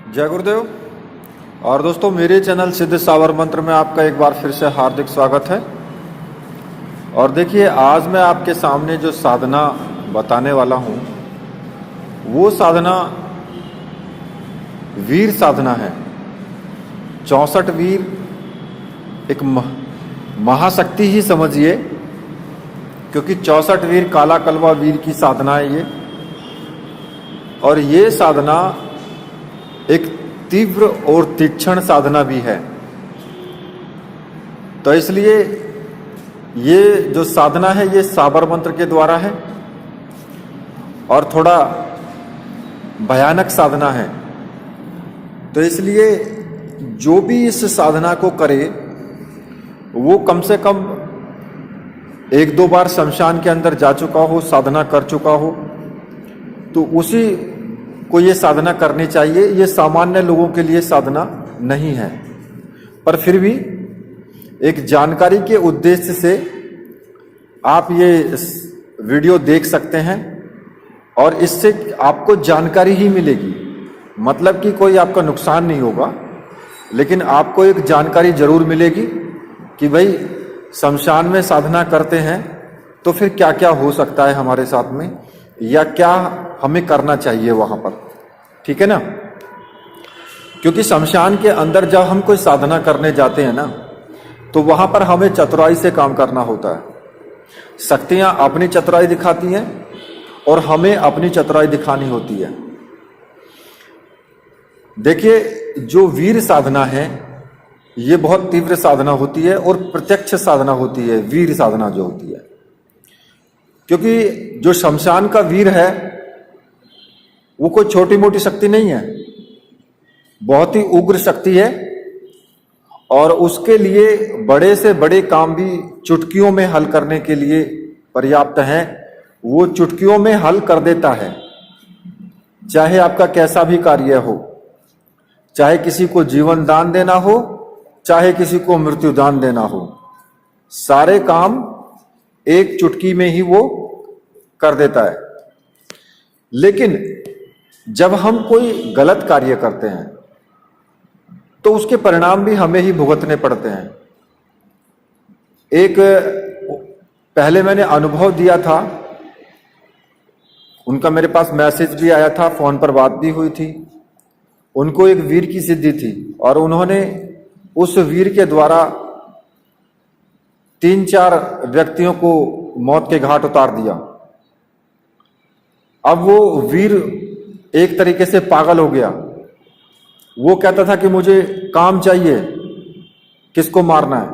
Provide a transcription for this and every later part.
जय गुरुदेव। और दोस्तों, मेरे चैनल सिद्ध सावर मंत्र में आपका एक बार फिर से हार्दिक स्वागत है। और देखिए, आज मैं आपके सामने जो साधना बताने वाला हूँ वो साधना वीर साधना है। 64 वीर, एक महाशक्ति ही समझिए, क्योंकि 64 वीर काला कलवा वीर की साधना है ये। और ये साधना एक तीव्र और तीक्ष्ण साधना भी है। तो इसलिए ये जो साधना है ये साबर मंत्र के द्वारा है और थोड़ा भयानक साधना है। तो इसलिए जो भी इस साधना को करे वो कम से कम 1-2 बार शमशान के अंदर जा चुका हो, साधना कर चुका हो, तो उसी को ये साधना करनी चाहिए। ये सामान्य लोगों के लिए साधना नहीं है, पर फिर भी एक जानकारी के उद्देश्य से आप ये वीडियो देख सकते हैं और इससे आपको जानकारी ही मिलेगी। मतलब कि कोई आपका नुकसान नहीं होगा, लेकिन आपको एक जानकारी जरूर मिलेगी कि भाई शमशान में साधना करते हैं तो फिर क्या क्या हो सकता है हमारे साथ में, या क्या हमें करना चाहिए वहां पर। ठीक है ना? क्योंकि शमशान के अंदर जब हम कोई साधना करने जाते हैं ना, तो वहां पर हमें चतुराई से काम करना होता है। शक्तियां अपनी चतुराई दिखाती हैं और हमें अपनी चतुराई दिखानी होती है। देखिए, जो वीर साधना है ये बहुत तीव्र साधना होती है और प्रत्यक्ष साधना होती है, वीर साधना जो होती है। क्योंकि जो शमशान का वीर है वो कोई छोटी मोटी शक्ति नहीं है, बहुत ही उग्र शक्ति है। और उसके लिए बड़े से बड़े काम भी चुटकियों में हल करने के लिए पर्याप्त हैं। वो चुटकियों में हल कर देता है, चाहे आपका कैसा भी कार्य हो, चाहे किसी को जीवन दान देना हो, चाहे किसी को मृत्यु दान देना हो, सारे काम एक चुटकी में ही वो कर देता है। लेकिन जब हम कोई गलत कार्य करते हैं तो उसके परिणाम भी हमें ही भुगतने पड़ते हैं। एक पहले मैंने अनुभव दिया था, उनका मेरे पास मैसेज भी आया था, फोन पर बात भी हुई थी। उनको एक वीर की सिद्धि थी और उन्होंने उस वीर के द्वारा 3-4 व्यक्तियों को मौत के घाट उतार दिया। अब वो वीर एक तरीके से पागल हो गया। वो कहता था कि मुझे काम चाहिए, किसको मारना है,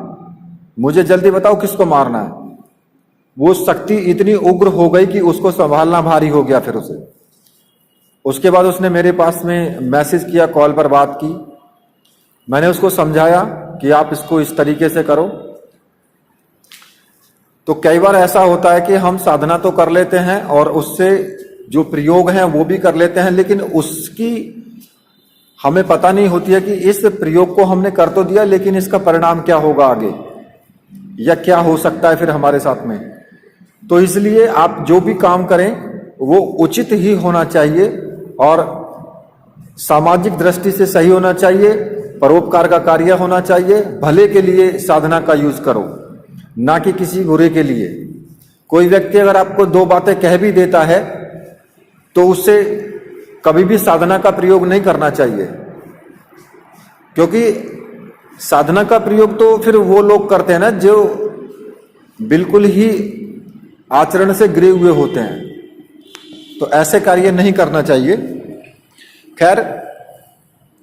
मुझे जल्दी बताओ किसको मारना है। वो शक्ति इतनी उग्र हो गई कि उसको संभालना भारी हो गया। फिर उसके बाद उसने मेरे पास में मैसेज किया, कॉल पर बात की। मैंने उसको समझाया कि आप इसको इस तरीके से करो। तो कई बार ऐसा होता है कि हम साधना तो कर लेते हैं और उससे जो प्रयोग हैं वो भी कर लेते हैं, लेकिन उसकी हमें पता नहीं होती है कि इस प्रयोग को हमने कर तो दिया, लेकिन इसका परिणाम क्या होगा आगे, या क्या हो सकता है फिर हमारे साथ में। तो इसलिए आप जो भी काम करें वो उचित ही होना चाहिए और सामाजिक दृष्टि से सही होना चाहिए, परोपकार का कार्य होना चाहिए। भले के लिए साधना का यूज करो, ना कि किसी बुरे के लिए। कोई व्यक्ति अगर आपको 2 बातें कह भी देता है तो उससे कभी भी साधना का प्रयोग नहीं करना चाहिए, क्योंकि साधना का प्रयोग तो फिर वो लोग करते हैं ना जो बिल्कुल ही आचरण से गिरे हुए होते हैं। तो ऐसे कार्य नहीं करना चाहिए। खैर,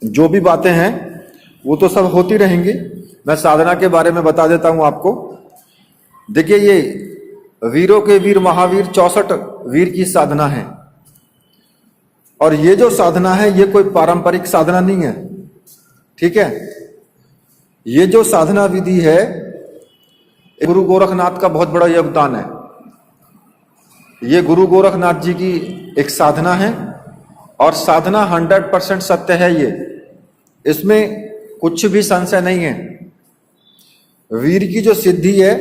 जो भी बातें हैं वो तो सब होती रहेंगी। मैं साधना के बारे में बता देता हूं आपको। देखिए, ये वीरों के वीर महावीर 64 वीर की साधना है। और ये जो साधना है ये कोई पारंपरिक साधना नहीं है। ठीक है? ये जो साधना विधि है, गुरु गोरखनाथ का बहुत बड़ा योगदान है। ये गुरु गोरखनाथ जी की एक साधना है और साधना 100% सत्य है। ये इसमें कुछ भी संशय नहीं है। वीर की जो सिद्धि है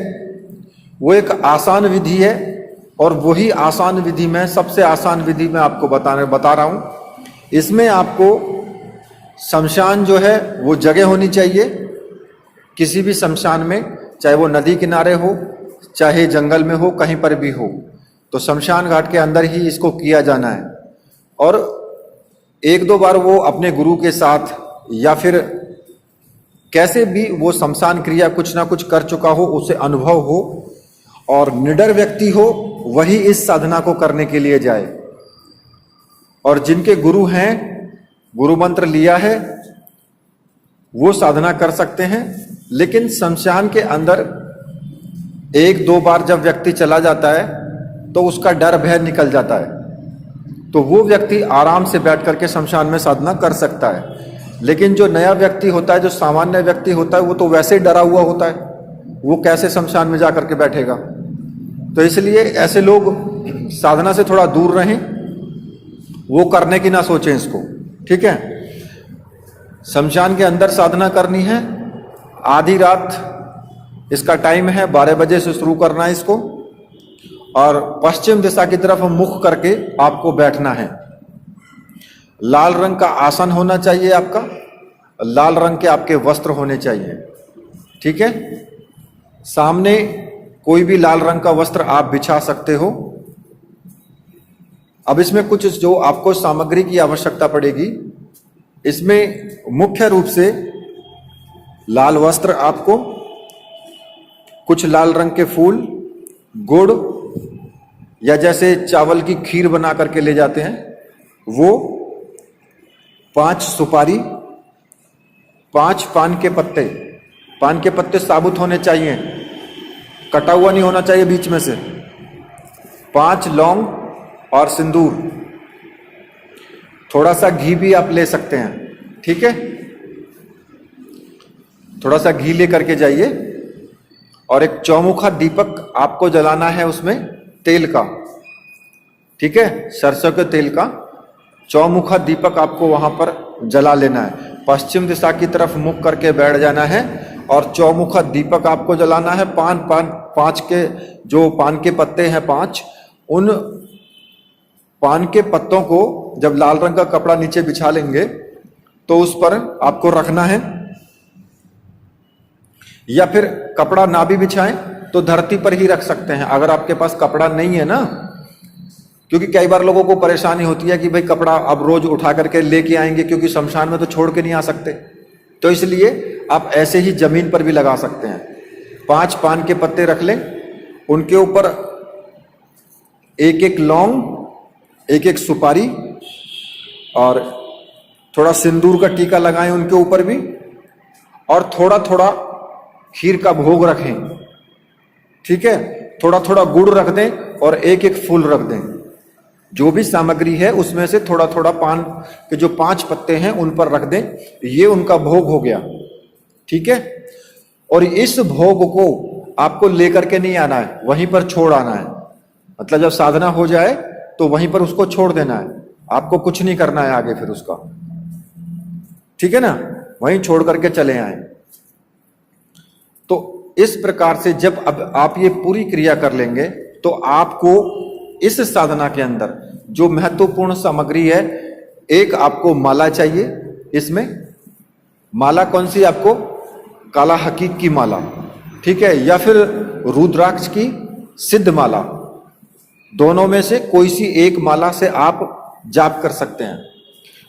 वो एक आसान विधि है और वही आसान विधि में सबसे आसान विधि मैं आपको बता रहा हूं। इसमें आपको शमशान जो है वो जगह होनी चाहिए, किसी भी शमशान में, चाहे वो नदी किनारे हो, चाहे जंगल में हो, कहीं पर भी हो, तो शमशान घाट के अंदर ही इसको किया जाना है। और एक दो बार वो अपने गुरु के साथ या फिर कैसे भी वो शमशान क्रिया कुछ ना कुछ कर चुका हो, उसे अनुभव हो और निडर व्यक्ति हो, वही इस साधना को करने के लिए जाए। और जिनके गुरु हैं, गुरु मंत्र लिया है, वो साधना कर सकते हैं। लेकिन शमशान के अंदर एक दो बार जब व्यक्ति चला जाता है तो उसका डर भय निकल जाता है, तो वो व्यक्ति आराम से बैठ करके शमशान में साधना कर सकता है। लेकिन जो नया व्यक्ति होता है, जो सामान्य व्यक्ति होता है, वो तो वैसे ही डरा हुआ होता है, वो कैसे शमशान में जाकर के बैठेगा। तो इसलिए ऐसे लोग साधना से थोड़ा दूर रहें, वो करने की ना सोचें इसको, ठीक है। शमशान के अंदर साधना करनी है, आधी रात इसका टाइम है, 12 बजे से शुरू करना है इसको, और पश्चिम दिशा की तरफ मुख करके आपको बैठना है। लाल रंग का आसन होना चाहिए आपका, लाल रंग के आपके वस्त्र होने चाहिए, ठीक है। सामने कोई भी लाल रंग का वस्त्र आप बिछा सकते हो। अब इसमें कुछ जो आपको सामग्री की आवश्यकता पड़ेगी, इसमें मुख्य रूप से लाल वस्त्र, आपको कुछ लाल रंग के फूल, गुड़, या जैसे चावल की खीर बना करके ले जाते हैं वो, 5 सुपारी, 5 पान के पत्ते, पान के पत्ते साबुत होने चाहिए, कटा हुआ नहीं होना चाहिए बीच में से, 5 लौंग और सिंदूर, थोड़ा सा घी भी आप ले सकते हैं, ठीक है। थोड़ा सा घी ले करके जाइए, और एक चौमुखा दीपक आपको जलाना है उसमें तेल का, ठीक है, सरसों के तेल का चौमुखा दीपक आपको वहां पर जला लेना है। पश्चिम दिशा की तरफ मुख करके बैठ जाना है और चौमुखा दीपक आपको जलाना है। पांच के जो पान के पत्ते हैं 5, उन पान के पत्तों को जब लाल रंग का कपड़ा नीचे बिछा लेंगे तो उस पर आपको रखना है, या फिर कपड़ा ना भी बिछाएं तो धरती पर ही रख सकते हैं अगर आपके पास कपड़ा नहीं है ना। क्योंकि कई बार लोगों को परेशानी होती है कि भाई कपड़ा अब रोज उठा करके लेके आएंगे, क्योंकि शमशान में तो छोड़ के नहीं आ सकते, तो इसलिए आप ऐसे ही जमीन पर भी लगा सकते हैं। 5 पान के पत्ते रख लें, उनके ऊपर 1-1 लौंग, 1-1 सुपारी और थोड़ा सिंदूर का टीका लगाएं उनके ऊपर भी, और थोड़ा थोड़ा खीर का भोग रखें, ठीक है। थोड़ा थोड़ा गुड़ रख दें और 1-1 फूल रख दें। जो भी सामग्री है उसमें से थोड़ा थोड़ा पान के जो 5 पत्ते हैं उन पर रख दें, ये उनका भोग हो गया, ठीक है। और इस भोग को आपको लेकर के नहीं आना है, वहीं पर छोड़ आना है। मतलब जब साधना हो जाए तो वहीं पर उसको छोड़ देना है, आपको कुछ नहीं करना है आगे फिर उसका, ठीक है ना, वहीं छोड़ करके चले आए। तो इस प्रकार से जब अब आप ये पूरी क्रिया कर लेंगे तो आपको इस साधना के अंदर जो महत्वपूर्ण सामग्री है, एक आपको माला चाहिए। इसमें माला कौन सी? आपको काला हकीक की माला, ठीक है, या फिर रुद्राक्ष की सिद्ध माला, दोनों में से कोई सी एक माला से आप जाप कर सकते हैं।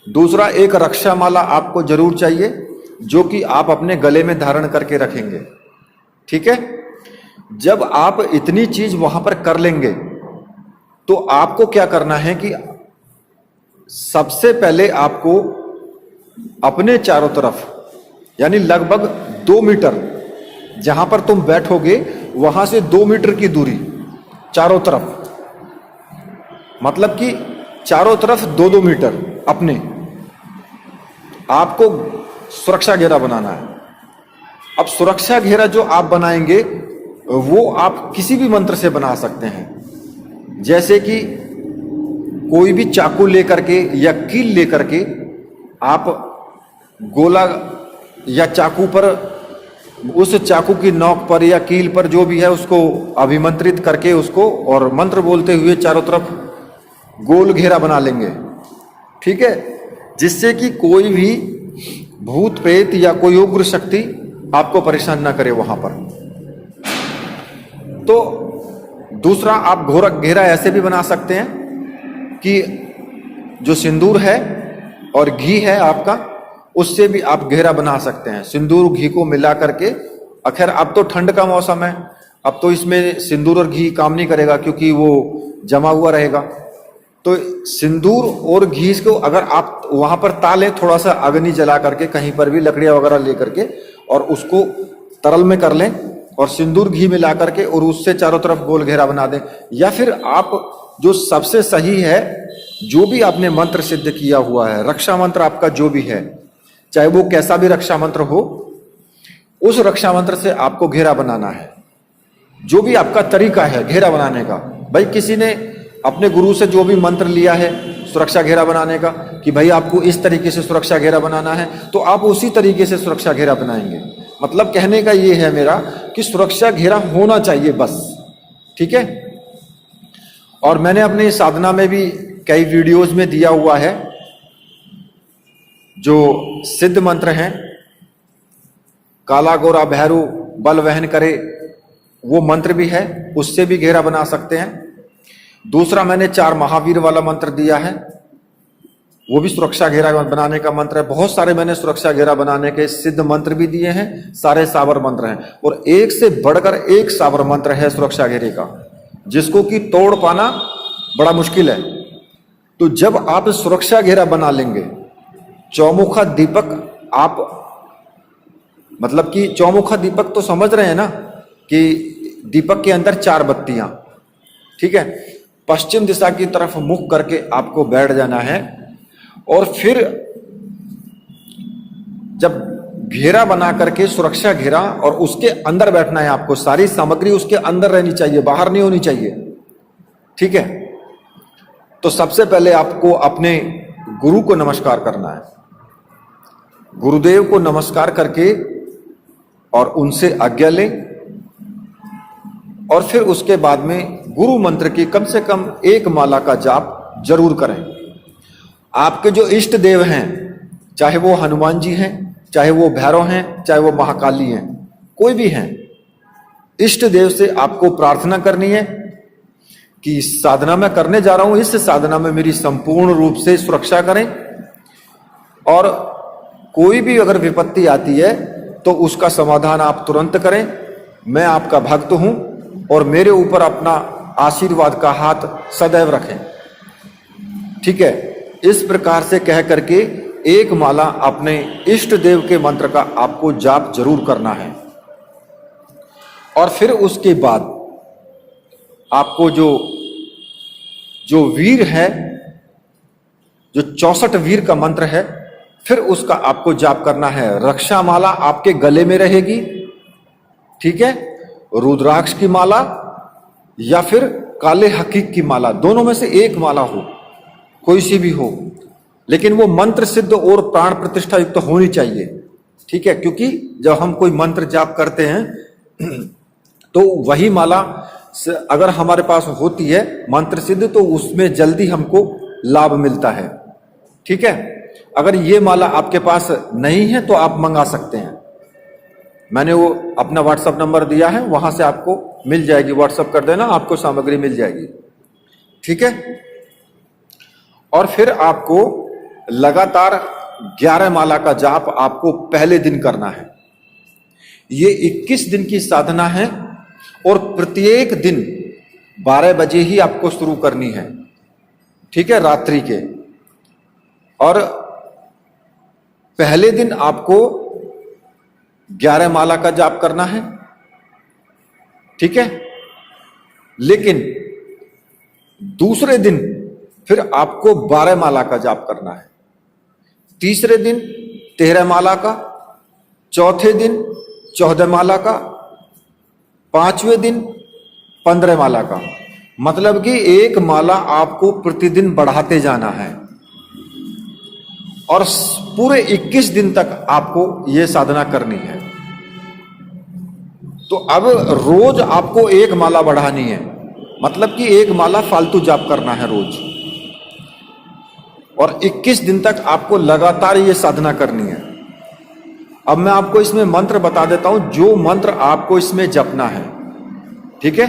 दूसरा, एक रक्षा माला आपको जरूर चाहिए जो कि आप अपने गले में धारण करके रखेंगे, ठीक है। जब आप इतनी चीज वहां पर कर लेंगे तो आपको क्या करना है कि सबसे पहले आपको अपने चारों तरफ, यानी लगभग 2 मीटर, जहां पर तुम बैठोगे वहां से 2 मीटर की दूरी चारों तरफ, मतलब कि चारों तरफ 2-2 मीटर अपने आपको सुरक्षा घेरा बनाना है। अब सुरक्षा घेरा जो आप बनाएंगे वो आप किसी भी मंत्र से बना सकते हैं, जैसे कि कोई भी चाकू लेकर के या कील लेकर के आप गोला या चाकू पर, उस चाकू की नोक पर या कील पर जो भी है उसको अभिमंत्रित करके उसको और मंत्र बोलते हुए चारों तरफ गोल घेरा बना लेंगे, ठीक है, जिससे कि कोई भी भूत प्रेत या कोई उग्र शक्ति आपको परेशान ना करे वहां पर। तो दूसरा, आप घेरा ऐसे भी बना सकते हैं कि जो सिंदूर है और घी है आपका, उससे भी आप घेरा बना सकते हैं। सिंदूर घी को मिला करके, आखिर अब तो ठंड का मौसम है, अब तो इसमें सिंदूर और घी काम नहीं करेगा क्योंकि वो जमा हुआ रहेगा। तो सिंदूर और घी को अगर आप वहां पर तालें, थोड़ा सा अग्नि जला करके कहीं पर भी लकड़ियां वगैरह लेकर के, और उसको तरल में कर लें और सिंदूर घी मिला करके और उससे चारों तरफ गोल घेरा बना दें। या फिर आप जो सबसे सही है, जो भी आपने मंत्र सिद्ध किया हुआ है, रक्षा मंत्र आपका जो भी है, चाहे वो कैसा भी रक्षा मंत्र हो, उस रक्षा मंत्र से आपको घेरा बनाना है। जो भी आपका तरीका है घेरा बनाने का, भाई किसी ने अपने गुरु से जो भी मंत्र लिया है सुरक्षा घेरा बनाने का कि भाई आपको इस तरीके से सुरक्षा घेरा बनाना है, तो आप उसी तरीके से सुरक्षा घेरा बनाएंगे। मतलब कहने का ये है मेरा कि सुरक्षा घेरा होना चाहिए बस, ठीक है। और मैंने अपनी साधना में भी कई वीडियोस में दिया हुआ है, जो सिद्ध मंत्र हैं, काला गोरा भैरू बल वहन करे, वो मंत्र भी है, उससे भी घेरा बना सकते हैं। दूसरा, मैंने 4 महावीर वाला मंत्र दिया है, वो भी सुरक्षा घेरा बनाने का मंत्र है। बहुत सारे मैंने सुरक्षा घेरा बनाने के सिद्ध मंत्र भी दिए हैं, सारे सावर मंत्र हैं, और एक से बढ़कर एक सावर मंत्र है सुरक्षा घेरे का, जिसको कि तोड़ पाना बड़ा मुश्किल है। तो जब आप सुरक्षा घेरा बना लेंगे, चौमुखा दीपक, आप मतलब कि चौमुखा दीपक तो समझ रहे हैं ना, कि दीपक के अंदर 4 बत्तियां, ठीक है। पश्चिम दिशा की तरफ मुख करके आपको बैठ जाना है, और फिर जब घेरा बना करके सुरक्षा घेरा, और उसके अंदर बैठना है आपको, सारी सामग्री उसके अंदर रहनी चाहिए, बाहर नहीं होनी चाहिए, ठीक है। तो सबसे पहले आपको अपने गुरु को नमस्कार करना है, गुरुदेव को नमस्कार करके और उनसे आज्ञा लें, और फिर उसके बाद में गुरु मंत्र की कम से कम 1 माला का जाप जरूर करें। आपके जो इष्ट देव हैं, चाहे वो हनुमान जी हैं, चाहे वो भैरव हैं, चाहे वो महाकाली हैं, कोई भी हैं, इष्ट देव से आपको प्रार्थना करनी है कि साधना मैं करने जा रहा हूं, इस साधना में मेरी संपूर्ण रूप से सुरक्षा करें, और कोई भी अगर विपत्ति आती है तो उसका समाधान आप तुरंत करें। मैं आपका भक्त हूं और मेरे ऊपर अपना आशीर्वाद का हाथ सदैव रखें, ठीक है। इस प्रकार से कह करके 1 माला अपने इष्ट देव के मंत्र का आपको जाप जरूर करना है। और फिर उसके बाद आपको जो वीर है, जो 64 वीर का मंत्र है, फिर उसका आपको जाप करना है। रक्षा माला आपके गले में रहेगी, ठीक है, रुद्राक्ष की माला या फिर काले हकीक की माला, दोनों में से 1 माला हो, कोई सी भी हो, लेकिन वो मंत्र सिद्ध और प्राण प्रतिष्ठा युक्त होनी चाहिए, ठीक है। क्योंकि जब हम कोई मंत्र जाप करते हैं तो वही माला अगर हमारे पास होती है मंत्र सिद्ध, तो उसमें जल्दी हमको लाभ मिलता है, ठीक है। अगर ये माला आपके पास नहीं है तो आप मंगा सकते हैं, मैंने वो अपना व्हाट्सएप नंबर दिया है, वहां से आपको मिल जाएगी, व्हाट्सएप कर देना, आपको सामग्री मिल जाएगी, ठीक है। और फिर आपको लगातार 11 माला का जाप आपको पहले दिन करना है। ये 21 दिन की साधना है, और प्रत्येक दिन 12 बजे ही आपको शुरू करनी है, ठीक है, रात्रि के। और पहले दिन आपको 11 माला का जाप करना है, ठीक है। लेकिन दूसरे दिन फिर आपको 12 माला का जाप करना है, तीसरे दिन 13 माला का, चौथे दिन 14 माला का, 5वें दिन 15 माला का। मतलब कि 1 माला आपको प्रतिदिन बढ़ाते जाना है, और पूरे 21 दिन तक आपको यह साधना करनी है। तो अब रोज आपको 1 माला बढ़ानी है, मतलब कि 1 माला फालतू जाप करना है रोज, और 21 दिन तक आपको लगातार ये साधना करनी है। अब मैं आपको इसमें मंत्र बता देता हूं, जो मंत्र आपको इसमें जपना है। ठीक है,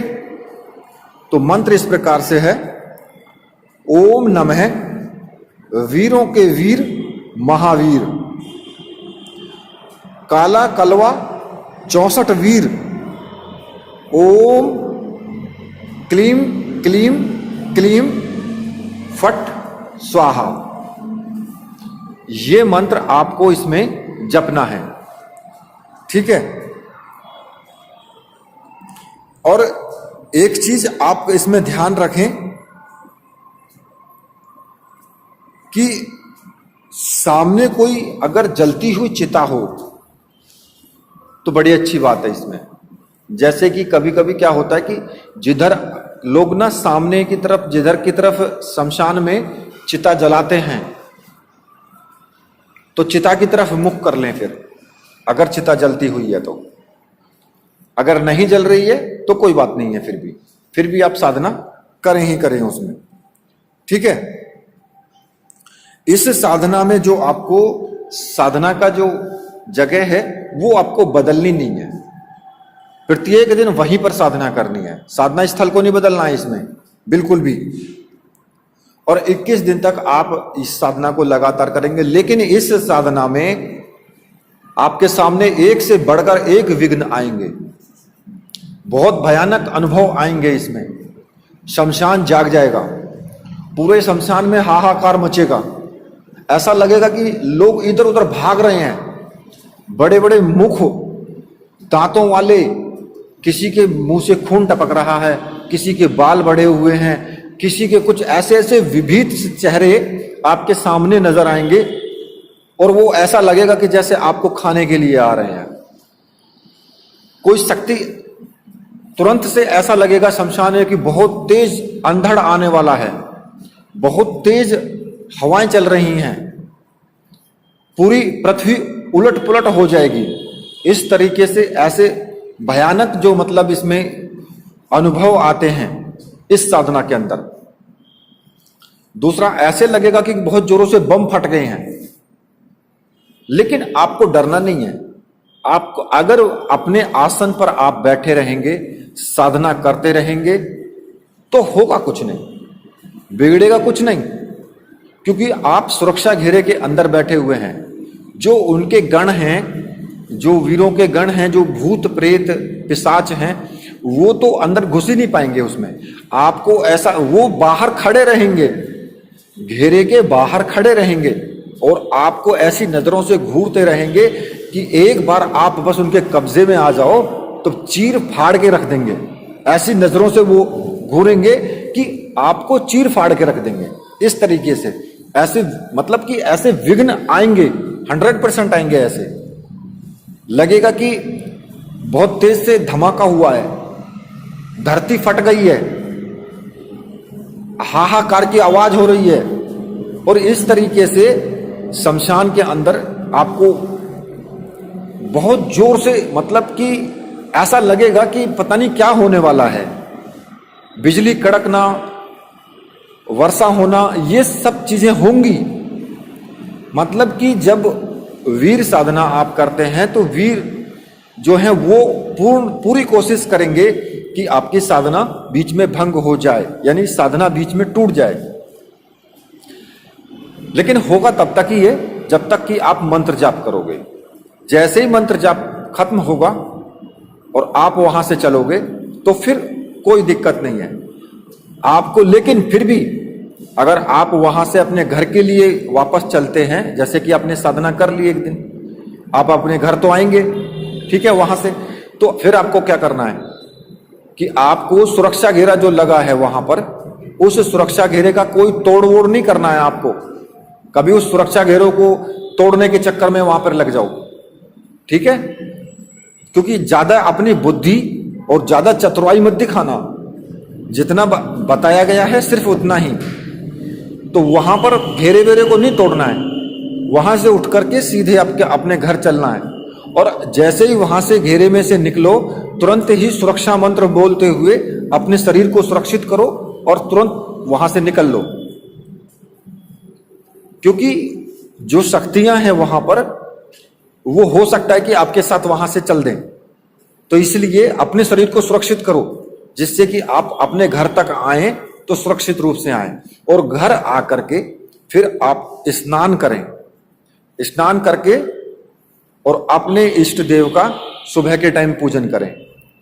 तो मंत्र इस प्रकार से है, ओम नमः वीरों के वीर महावीर, काला कलवा 64 वीर, ओम क्लीम क्लीम क्लीम फट स्वाहा। ये मंत्र आपको इसमें जपना है। ठीक है, और एक चीज आप इसमें ध्यान रखें कि सामने कोई अगर जलती हुई चिता हो तो बड़ी अच्छी बात है इसमें। जैसे कि कभी कभी क्या होता है कि जिधर लोग ना सामने की तरफ, जिधर की तरफ शमशान में चिता जलाते हैं, तो चिता की तरफ मुख कर लें। फिर अगर चिता जलती हुई है तो, अगर नहीं जल रही है तो कोई बात नहीं है, फिर भी आप साधना करें ही करें उसमें। ठीक है, इस साधना में जो आपको साधना का जो जगह है वो आपको बदलनी नहीं है। प्रत्येक दिन वहीं पर साधना करनी है, साधना स्थल को नहीं बदलना है इसमें बिल्कुल भी। और 21 दिन तक आप इस साधना को लगातार करेंगे। लेकिन इस साधना में आपके सामने एक से बढ़कर एक विघ्न आएंगे, बहुत भयानक अनुभव आएंगे इसमें। शमशान जाग जाएगा, पूरे शमशान में हाहाकार मचेगा, ऐसा लगेगा कि लोग इधर उधर भाग रहे हैं। बड़े बड़े मुख दांतों वाले, किसी के मुंह से खून टपक रहा है, किसी के बाल बड़े हुए हैं, किसी के कुछ ऐसे ऐसे विभीत चेहरे आपके सामने नजर आएंगे, और वो ऐसा लगेगा कि जैसे आपको खाने के लिए आ रहे हैं। कोई शक्ति तुरंत से ऐसा लगेगा शमशान में कि बहुत तेज अंधड़ आने वाला है, बहुत तेज हवाएं चल रही हैं, पूरी पृथ्वी उलट पुलट हो जाएगी। इस तरीके से ऐसे भयानक जो मतलब इसमें अनुभव आते हैं इस साधना के अंदर। दूसरा, ऐसे लगेगा कि बहुत जोरों से बम फट गए हैं। लेकिन आपको डरना नहीं है। आपको अगर अपने आसन पर आप बैठे रहेंगे, साधना करते रहेंगे, तो होगा कुछ नहीं, बिगड़ेगा कुछ नहीं, क्योंकि आप सुरक्षा घेरे के अंदर बैठे हुए हैं। जो उनके गण हैं, जो वीरों के गण हैं, जो भूत प्रेत पिशाच हैं, वो तो अंदर घुस ही नहीं पाएंगे उसमें। आपको ऐसा, वो बाहर खड़े रहेंगे, घेरे के बाहर खड़े रहेंगे, और आपको ऐसी नजरों से घूरते रहेंगे कि एक बार आप बस उनके कब्जे में आ जाओ तो चीर फाड़ के रख देंगे। ऐसी नजरों से वो घूरेंगे कि आपको चीर फाड़ के रख देंगे। इस तरीके से ऐसे मतलब कि ऐसे विघ्न आएंगे, 100% आएंगे। ऐसे लगेगा कि बहुत तेज से धमाका हुआ है, धरती फट गई है, हाहाकार की आवाज हो रही है, और इस तरीके से शमशान के अंदर आपको बहुत जोर से मतलब कि ऐसा लगेगा कि पता नहीं क्या होने वाला है। बिजली कड़कना, वर्षा होना, ये सब चीजें होंगी। मतलब कि जब वीर साधना आप करते हैं तो वीर जो है वो पूरी कोशिश करेंगे कि आपकी साधना बीच में भंग हो जाए, यानी साधना बीच में टूट जाए। लेकिन होगा तब तक ही है जब तक कि आप मंत्र जाप करोगे। जैसे ही मंत्र जाप खत्म होगा और आप वहां से चलोगे तो फिर कोई दिक्कत नहीं है आपको। लेकिन फिर भी अगर आप वहां से अपने घर के लिए वापस चलते हैं, जैसे कि आपने साधना कर ली एक दिन, आप अपने घर तो आएंगे, ठीक है, वहां से, तो फिर आपको क्या करना है कि आपको सुरक्षा घेरा जो लगा है वहां पर, उस सुरक्षा घेरे का कोई तोड़ वोड़ नहीं करना है आपको। कभी उस सुरक्षा घेरों को तोड़ने के चक्कर में वहां पर लग जाओ, ठीक है, क्योंकि ज्यादा अपनी बुद्धि और ज्यादा चतुराई मत दिखाना। जितना बताया गया है सिर्फ उतना ही, तो वहां पर घेरे वेरे को नहीं तोड़ना है, वहां से उठ करके सीधे अपने घर चलना है। और जैसे ही वहां से घेरे में से निकलो, तुरंत ही सुरक्षा मंत्र बोलते हुए अपने शरीर को सुरक्षित करो और तुरंत वहां से निकल लो, क्योंकि जो शक्तियां हैं वहां पर वो हो सकता है कि आपके साथ वहां से चल दें। तो इसलिए अपने शरीर को सुरक्षित करो, जिससे कि आप अपने घर तक आए तो सुरक्षित रूप से आए, और घर आकर के फिर आप स्नान करें। स्नान करके और अपने इष्ट देव का सुबह के टाइम पूजन करें।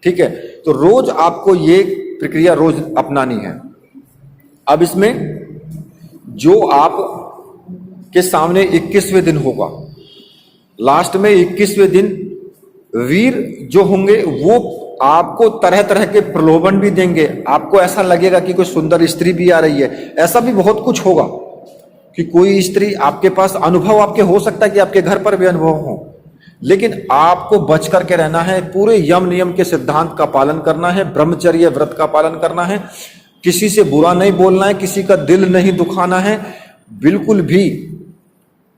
ठीक है, तो रोज आपको ये प्रक्रिया रोज अपनानी है। अब इसमें जो आप के सामने 21वें दिन होगा, लास्ट में 21वें दिन वीर जो होंगे वो आपको तरह तरह के प्रलोभन भी देंगे। आपको ऐसा लगेगा कि कोई सुंदर स्त्री भी आ रही है, ऐसा भी बहुत कुछ होगा कि कोई स्त्री आपके पास, अनुभव आपके हो सकता है कि आपके घर पर भी अनुभव हो, लेकिन आपको बच करके रहना है। पूरे यम नियम के सिद्धांत का पालन करना है, ब्रह्मचर्य व्रत का पालन करना है, किसी से बुरा नहीं बोलना है, किसी का दिल नहीं दुखाना है, बिल्कुल भी,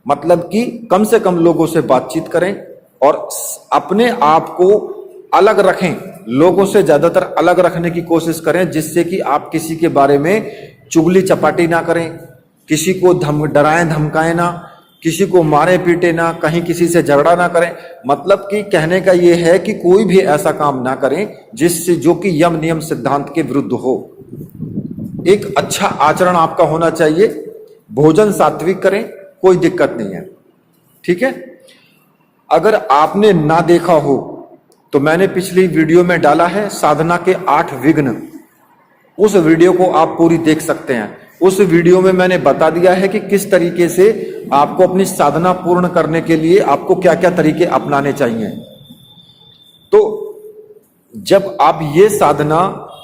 मतलब कि कम से कम लोगों से बातचीत करें और अपने आप को अलग रखें, लोगों से ज्यादातर अलग रखने की कोशिश करें, जिससे कि आप किसी के बारे में चुगली चपाटी ना करें, किसी को डराएं धमकाएं ना, किसी को मारे पीटे ना, कहीं किसी से झगड़ा ना करें। मतलब कि कहने का ये है कि कोई भी ऐसा काम ना करें जिससे जो कि यम नियम सिद्धांत के विरुद्ध हो। एक अच्छा आचरण आपका होना चाहिए, भोजन सात्विक करें, कोई दिक्कत नहीं है। ठीक है, अगर आपने ना देखा हो तो मैंने पिछली वीडियो में डाला है साधना के 8 विघ्न, उस वीडियो को आप पूरी देख सकते हैं। उस वीडियो में मैंने बता दिया है कि किस तरीके से आपको अपनी साधना पूर्ण करने के लिए आपको क्या क्या तरीके अपनाने चाहिए। तो जब आप ये साधना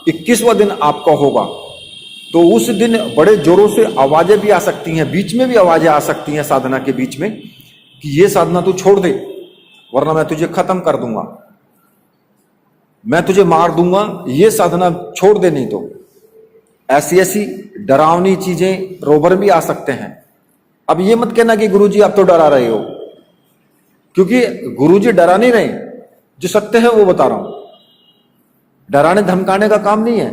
21वां दिन आपका होगा तो उस दिन बड़े जोरों से आवाजें भी आ सकती हैं, बीच में भी आवाजें आ सकती हैं साधना के बीच में कि ये साधना तू छोड़ दे वरना मैं तुझे खत्म कर दूंगा, मैं तुझे मार दूंगा, ये साधना छोड़ दे नहीं तो। ऐसी ऐसी डरावनी चीजें, रोबर भी आ सकते हैं। अब ये मत कहना कि गुरुजी आप तो डरा रहे हो, क्योंकि गुरुजी डरा नहीं रहे, जो सत्य है वो बता रहा हूं। डराने धमकाने का काम नहीं है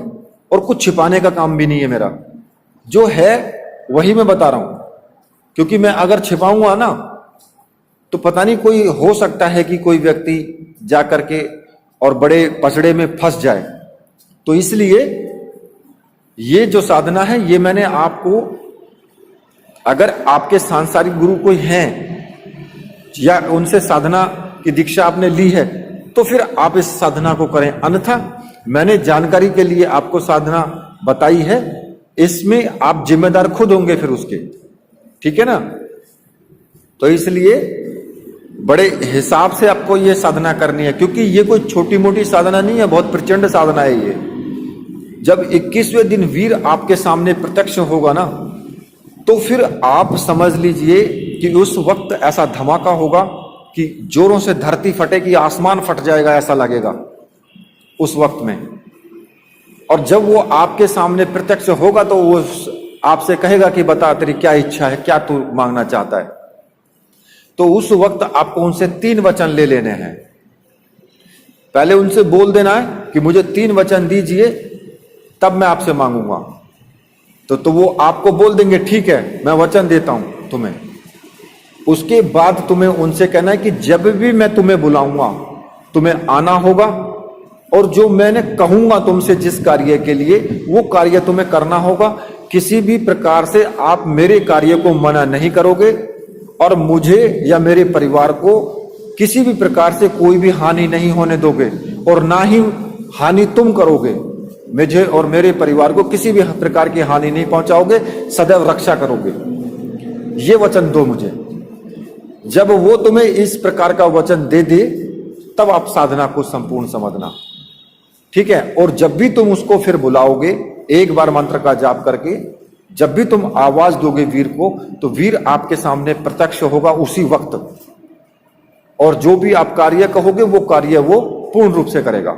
और कुछ छिपाने का काम भी नहीं है मेरा, जो है वही मैं बता रहा हूं। क्योंकि मैं अगर छिपाऊंगा ना तो पता नहीं, कोई हो सकता है कि कोई व्यक्ति जा करके और बड़े पचड़े में फंस जाए। तो इसलिए ये जो साधना है ये मैंने आपको, अगर आपके सांसारिक गुरु कोई हैं या उनसे साधना की दीक्षा आपने ली है तो फिर आप इस साधना को करें, अन्यथा मैंने जानकारी के लिए आपको साधना बताई है, इसमें आप जिम्मेदार खुद होंगे फिर उसके। ठीक है ना, तो इसलिए बड़े हिसाब से आपको ये साधना करनी है, क्योंकि ये कोई छोटी मोटी साधना नहीं है, बहुत प्रचंड साधना है ये। जब 21वें दिन वीर आपके सामने प्रत्यक्ष होगा ना तो फिर आप समझ लीजिए कि उस वक्त ऐसा धमाका होगा कि जोरों से धरती फटेगी, आसमान फट जाएगा, ऐसा लगेगा उस वक्त में। और जब वो आपके सामने प्रत्यक्ष होगा तो वो आपसे कहेगा कि बता तेरी क्या इच्छा है, क्या तू मांगना चाहता है। तो उस वक्त आपको उनसे 3 वचन ले लेने हैं। पहले उनसे बोल देना है कि मुझे 3 वचन दीजिए तब मैं आपसे मांगूंगा। तो वो आपको बोल देंगे ठीक है मैं वचन देता हूं तुम्हें। उसके बाद तुम्हें उनसे कहना है कि जब भी मैं तुम्हें बुलाऊंगा तुम्हें आना होगा, और जो मैंने कहूंगा तुमसे जिस कार्य के लिए वो कार्य तुम्हें करना होगा। किसी भी प्रकार से आप मेरे कार्य को मना नहीं करोगे और मुझे या मेरे परिवार को किसी भी प्रकार से कोई भी हानि नहीं होने दोगे, और ना ही हानि तुम करोगे। मुझे और मेरे परिवार को किसी भी प्रकार की हानि नहीं पहुंचाओगे, सदैव रक्षा करोगे, ये वचन दो मुझे। जब वो तुम्हें इस प्रकार का वचन दे दे तब आप साधना को संपूर्ण समझना। ठीक है, और जब भी तुम उसको फिर बुलाओगे एक बार मंत्र का जाप करके, जब भी तुम आवाज दोगे वीर को तो वीर आपके सामने प्रत्यक्ष होगा उसी वक्त, और जो भी आप कार्य कहोगे वो कार्य वो पूर्ण रूप से करेगा।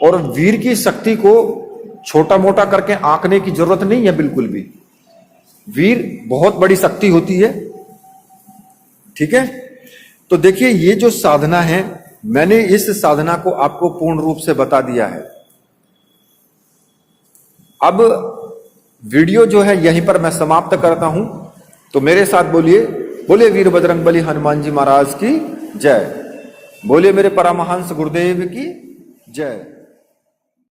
और वीर की शक्ति को छोटा मोटा करके आंकने की जरूरत नहीं है बिल्कुल भी। वीर बहुत बड़ी शक्ति होती है। ठीक है, तो देखिए ये जो साधना है मैंने इस साधना को आपको पूर्ण रूप से बता दिया है। अब वीडियो जो है यहीं पर मैं समाप्त करता हूं, तो मेरे साथ बोलिए बोलिए वीर बजरंगबली हनुमान जी महाराज की जय। बोलिए मेरे परमहंस गुरुदेव की जय।